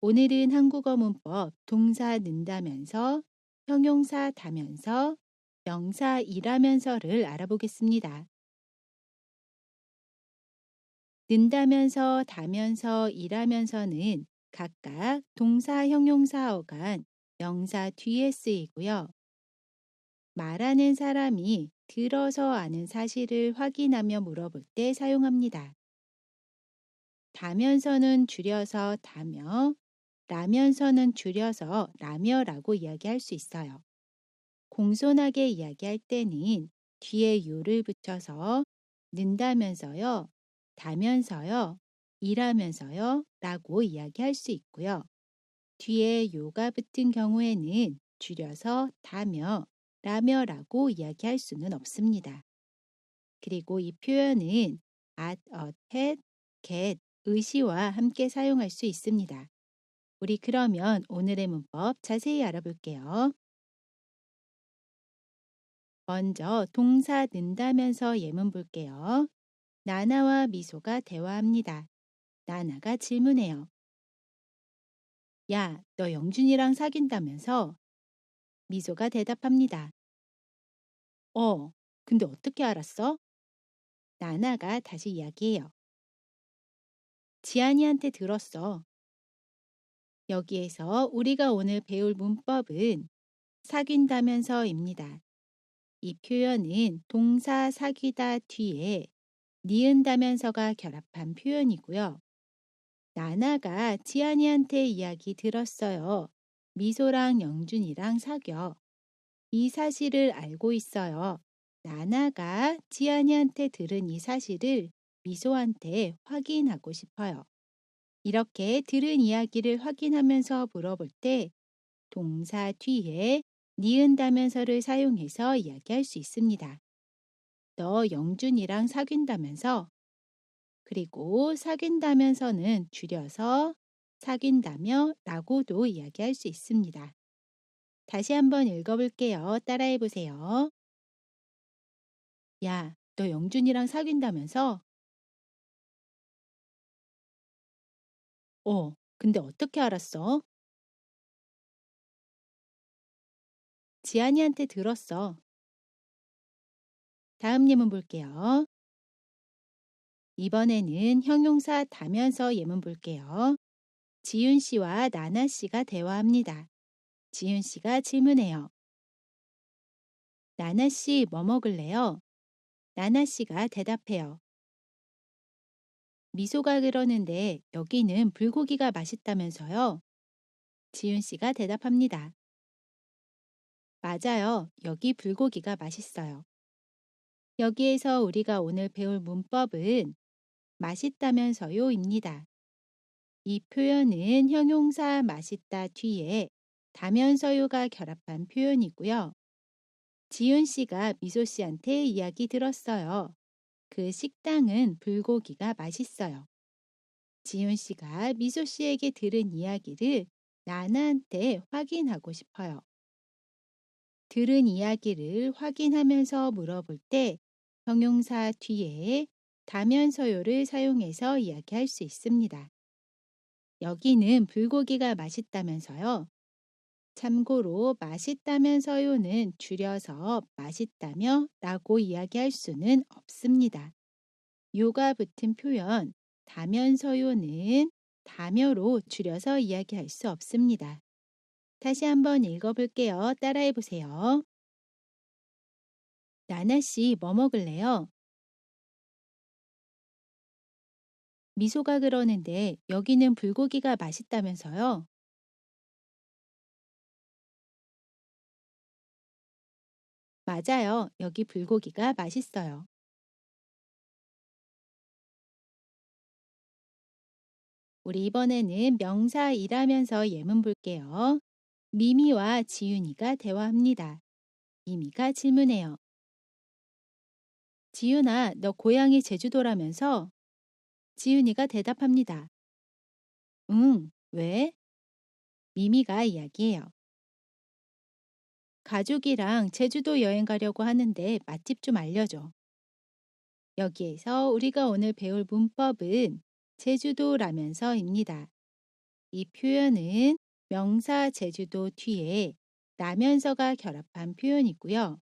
오늘은 한국어 문법 동사 는다면서, 형용사 다면서, 명사 일하면서를 알아보겠습니다. 는다면서, 다면서, 일하면서는 각각 동사, 형용사 어간, 명사 뒤에 쓰이고요. 말하는 사람이 들어서 아는 사실을 확인하며 물어볼 때 사용합니다. 다면서는 줄여서 다며, 라면서는 줄여서 라며라고 이야기할 수 있어요. 공손하게 이야기할 때는 뒤에 요를 붙여서 는다면서요, 다면서요, 일하면서요 라고 이야기할 수 있고요. 뒤에 요가 붙은 경우에는 줄여서 다며, 라며라고 이야기할 수는 없습니다. 그리고 이 표현은 at, at, get, 의시와 함께 사용할 수 있습니다. 우리 그러면 오늘의 문법 자세히 알아볼게요. 먼저 동사 는다면서 예문 볼게요. 나나와 미소가 대화합니다. 나나가 질문해요. 야, 너 영준이랑 사귄다면서? 미소가 대답합니다. 근데 어떻게 알았어? 나나가 다시 이야기해요. 지안이한테 들었어. 여기에서 우리가 오늘 배울 문법은 사귄다면서입니다. 이 표현은 동사 사귀다 뒤에 니은다면서가 결합한 표현이고요. 나나가 지안이한테 이야기 들었어요. 미소랑 영준이랑 사겨. 이 사실을 알고 있어요. 나나가 지안이한테 들은 이 사실을 미소한테 확인하고 싶어요. 이렇게 들은 이야기를 확인하면서 물어볼 때 동사 뒤에 니은다면서를 사용해서 이야기할 수 있습니다. 너 영준이랑 사귄다면서? 그리고 사귄다면서는 줄여서 사귄다며 라고도 이야기할 수 있습니다. 다시 한번 읽어볼게요. 따라해 보세요. 야, 너 영준이랑 사귄다면서? 근데 어떻게 알았어? 지안이한테 들었어. 다음 예문 볼게요. 이번에는 형용사 다면서 예문 볼게요. 지윤 씨와 나나 씨가 대화합니다. 지윤 씨가 질문해요. 나나 씨 뭐 먹을래요? 나나 씨가 대답해요. 미소가 그러는데 여기는 불고기가 맛있다면서요? 지윤 씨가 대답합니다. 맞아요. 여기 불고기가 맛있어요. 여기에서 우리가 오늘 배울 문법은 맛있다면서요입니다. 이 표현은 형용사 맛있다 뒤에 다면서요가 결합한 표현이고요. 지윤 씨가 미소 씨한테 이야기 들었어요. 그 식당은 불고기가 맛있어요. 지윤 씨가 미소 씨에게 들은 이야기를 나나한테 확인하고 싶어요. 들은 이야기를 확인하면서 물어볼 때 형용사 뒤에 다면서요를 사용해서 이야기할 수 있습니다. 여기는 불고기가 맛있다면서요. 참고로 맛있다면서요는 줄여서 맛있다며 라고 이야기할 수는 없습니다. 요가 붙은 표현 다면서요는 다며로 줄여서 이야기할 수 없습니다. 다시 한번 읽어볼게요. 따라해 보세요. 나나 씨 뭐 먹을래요? 미소가 그러는데 여기는 불고기가 맛있다면서요? 맞아요. 여기 불고기가 맛있어요. 우리 이번에는 명사 일하면서 예문 볼게요. 미미와 지윤이가 대화합니다. 미미가 질문해요. 지윤아, 너 고향이 제주도라면서? 지윤이가 대답합니다. 응, 왜? 미미가 이야기해요. 가족이랑 제주도 여행 가려고 하는데 맛집 좀 알려줘. 여기에서 우리가 오늘 배울 문법은 제주도라면서입니다. 이 표현은 명사 제주도 뒤에 라면서가 결합한 표현이고요.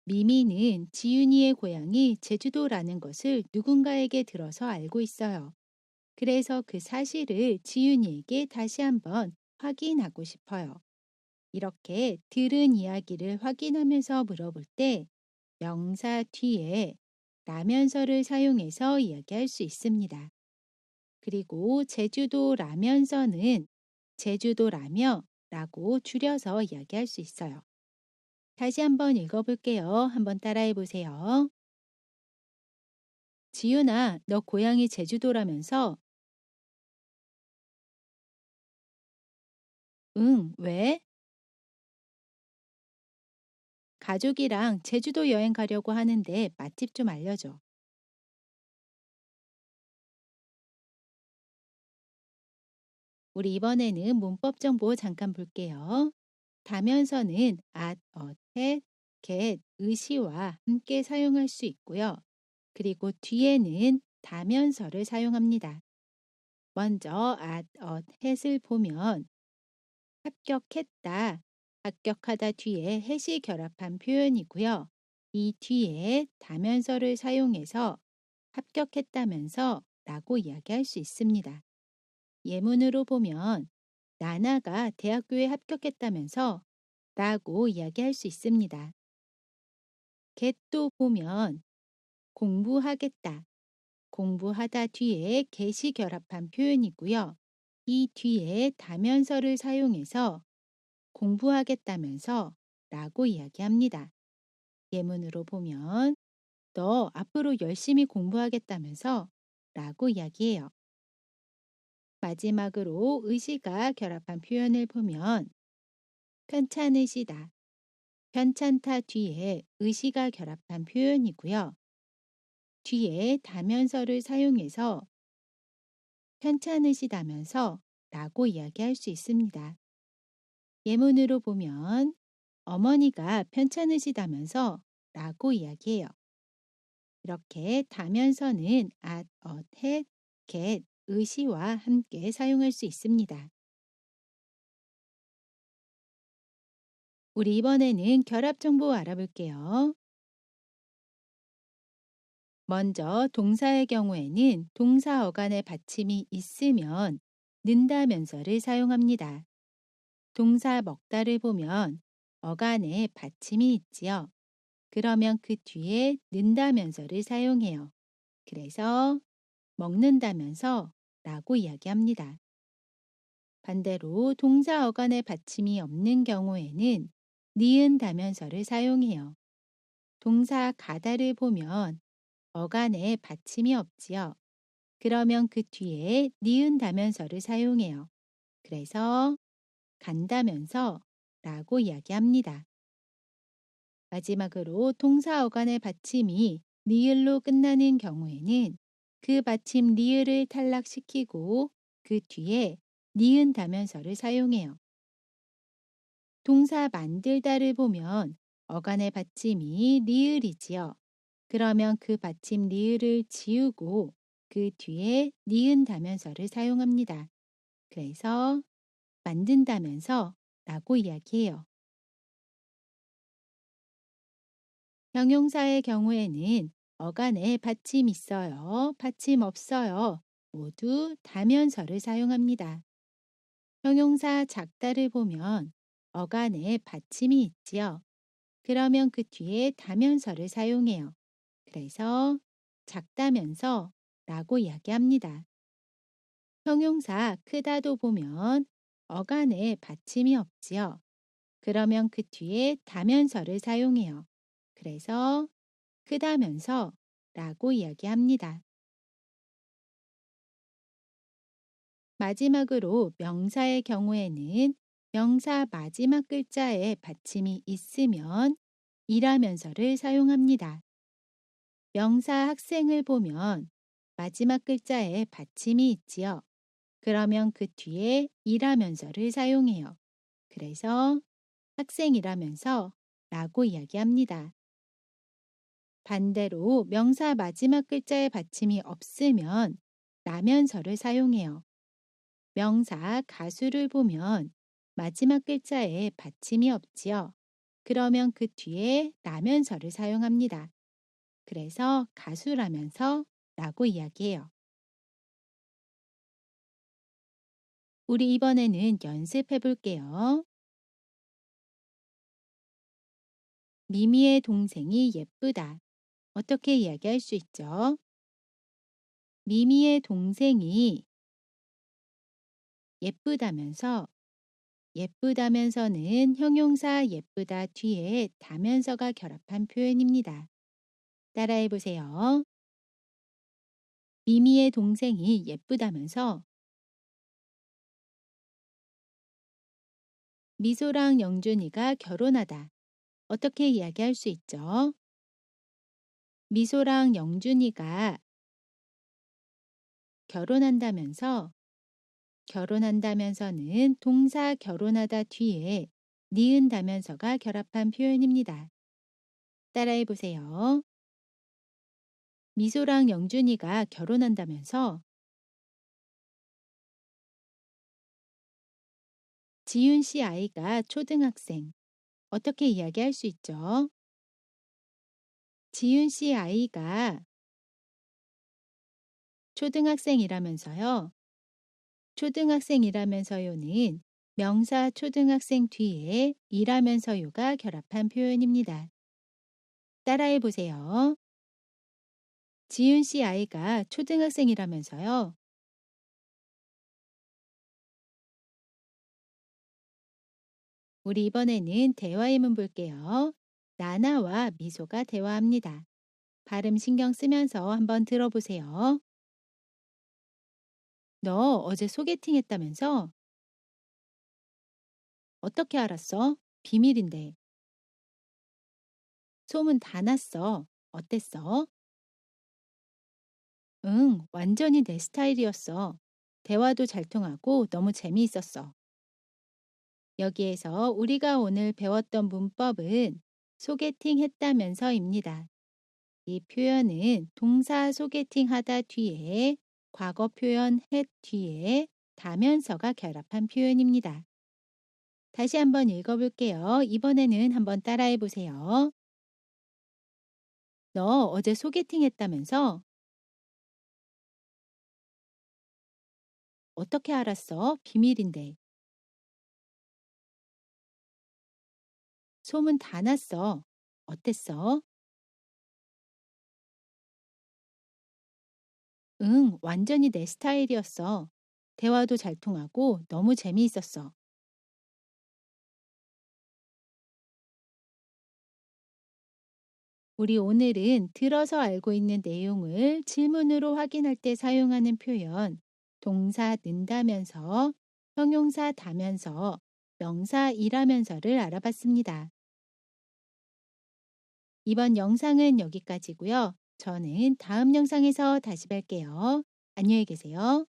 미미는 지윤이의 고향이 제주도라는 것을 누군가에게 들어서 알고 있어요. 그래서 그 사실을 지윤이에게 다시 한번 확인하고 싶어요. 이렇게 들은 이야기를 확인하면서 물어볼 때 명사 뒤에 라면서를 사용해서 이야기할 수 있습니다. 그리고 제주도 라면서는 제주도 라며라고 줄여서 이야기할 수 있어요. 다시 한번 읽어볼게요. 한번 따라해 보세요. 지윤아, 너 고향이 제주도라면서? 응, 왜? 가족이랑 제주도 여행 가려고 하는데 맛집 좀 알려줘. 우리 이번에는 문법 정보 잠깐 볼게요. 다면서는 at, at, get, 의시와 함께 사용할 수 있고요. 그리고 뒤에는 다면서를 사용합니다. 먼저 at, at을 보면 합격했다, 합격하다 뒤에 hat이 결합한 표현이고요. 이 뒤에 다면서를 사용해서 합격했다면서 라고 이야기할 수 있습니다. 예문으로 보면 나나가 대학교에 합격했다면서 라고 이야기할 수 있습니다. get도 보면 공부하겠다, 공부하다 뒤에 get이 결합한 표현이고요. 이 뒤에 다면서를 사용해서 공부하겠다면서 라고 이야기합니다. 예문으로 보면 너 앞으로 열심히 공부하겠다면서 라고 이야기해요. 마지막으로 의시가 결합한 표현을 보면 편찮으시다, 편찮다 뒤에 의시가 결합한 표현이고요. 뒤에 다면서를 사용해서 편찮으시다면서 라고 이야기할 수 있습니다. 예문으로 보면 어머니가 편찮으시다면서 라고 이야기해요. 이렇게 다면서는 at, at, get, 의시와 함께 사용할 수 있습니다. 우리 이번에는 결합 정보 알아볼게요. 먼저 동사의 경우에는 동사 어간에 받침이 있으면 는다면서를 사용합니다. 동사 먹다를 보면 어간에 받침이 있지요. 그러면 그 뒤에 는다면서를 사용해요. 그래서 먹는다면서 라고 이야기합니다. 반대로 동사 어간에 받침이 없는 경우에는 니은다면서를 사용해요. 동사 가다를 보면 어간에 받침이 없지요. 그러면 그 뒤에 니은다면서를 사용해요. 그래서 간다면서 라고 이야기합니다. 마지막으로 동사 어간의 받침이 리을로 끝나는 경우에는 그 받침 리을을 탈락시키고 그 뒤에 니은다면서를 사용해요. 동사 만들다를 보면 어간의 받침이 리을이지요. 그러면 그 받침 리을을 지우고 그 뒤에 니은다면서를 사용합니다. 그래서 만든다면서 라고 이야기해요. 형용사의 경우에는 어간에 받침 있어요, 받침 없어요. 모두 다면서를 사용합니다. 형용사 작다를 보면 어간에 받침이 있지요. 그러면 그 뒤에 다면서를 사용해요. 그래서 작다면서 라고 이야기합니다. 형용사 크다도 보면 어간에 받침이 없지요. 그러면 그 뒤에 다면서를 사용해요. 그래서 크다면서 라고 이야기합니다. 마지막으로 명사의 경우에는 명사 마지막 글자에 받침이 있으면 이라면서를 사용합니다. 명사 학생을 보면 마지막 글자에 받침이 있지요. 그러면 그 뒤에 이라면서를 사용해요. 그래서 학생이라면서 라고 이야기합니다. 반대로 명사 마지막 글자에 받침이 없으면 라면서를 사용해요. 명사 가수를 보면 마지막 글자에 받침이 없지요. 그러면 그 뒤에 라면서를 사용합니다. 그래서 가수라면서 라고 이야기해요. 우리 이번에는 연습해 볼게요. 미미의 동생이 예쁘다. 어떻게 이야기할 수 있죠? 미미의 동생이 예쁘다면서 예쁘다면서는 형용사 예쁘다 뒤에 다면서가 결합한 표현입니다. 따라해 보세요. 미미의 동생이 예쁘다면서 미소랑 영준이가 결혼하다. 어떻게 이야기할 수 있죠? 미소랑 영준이가 결혼한다면서 결혼한다면서는 동사 결혼하다 뒤에 니은다면서가 결합한 표현입니다. 따라해 보세요. 미소랑 영준이가 결혼한다면서 지윤 씨 아이가 초등학생. 어떻게 이야기할 수 있죠? 지윤 씨 아이가 초등학생이라면서요. 초등학생이라면서요는 명사 초등학생 뒤에 이라면서요가 결합한 표현입니다. 따라해 보세요. 지윤 씨 아이가 초등학생이라면서요. 우리 이번에는 대화 예문 볼게요. 나나와 미소가 대화합니다. 발음 신경 쓰면서 한번 들어보세요. 너 어제 소개팅 했다면서? 어떻게 알았어? 비밀인데. 소문 다 났어. 어땠어? 응, 완전히 내 스타일이었어. 대화도 잘 통하고 너무 재미있었어. 여기에서 우리가 오늘 배웠던 문법은 소개팅 했다면서입니다. 이 표현은 동사 소개팅 하다 뒤에 과거 표현 했 뒤에 다면서가 결합한 표현입니다. 다시 한번 읽어볼게요. 이번에는 한번 따라해 보세요. 너 어제 소개팅 했다면서? 어떻게 알았어? 비밀인데. 소문 다 났어. 어땠어? 응, 완전히 내 스타일이었어. 대화도 잘 통하고 너무 재미있었어. 우리 오늘은 들어서 알고 있는 내용을 질문으로 확인할 때 사용하는 표현, 동사 는다면서, 형용사 다면서, 명사 일하면서를 알아봤습니다. 이번 영상은 여기까지고요. 저는 다음 영상에서 다시 뵐게요. 안녕히 계세요.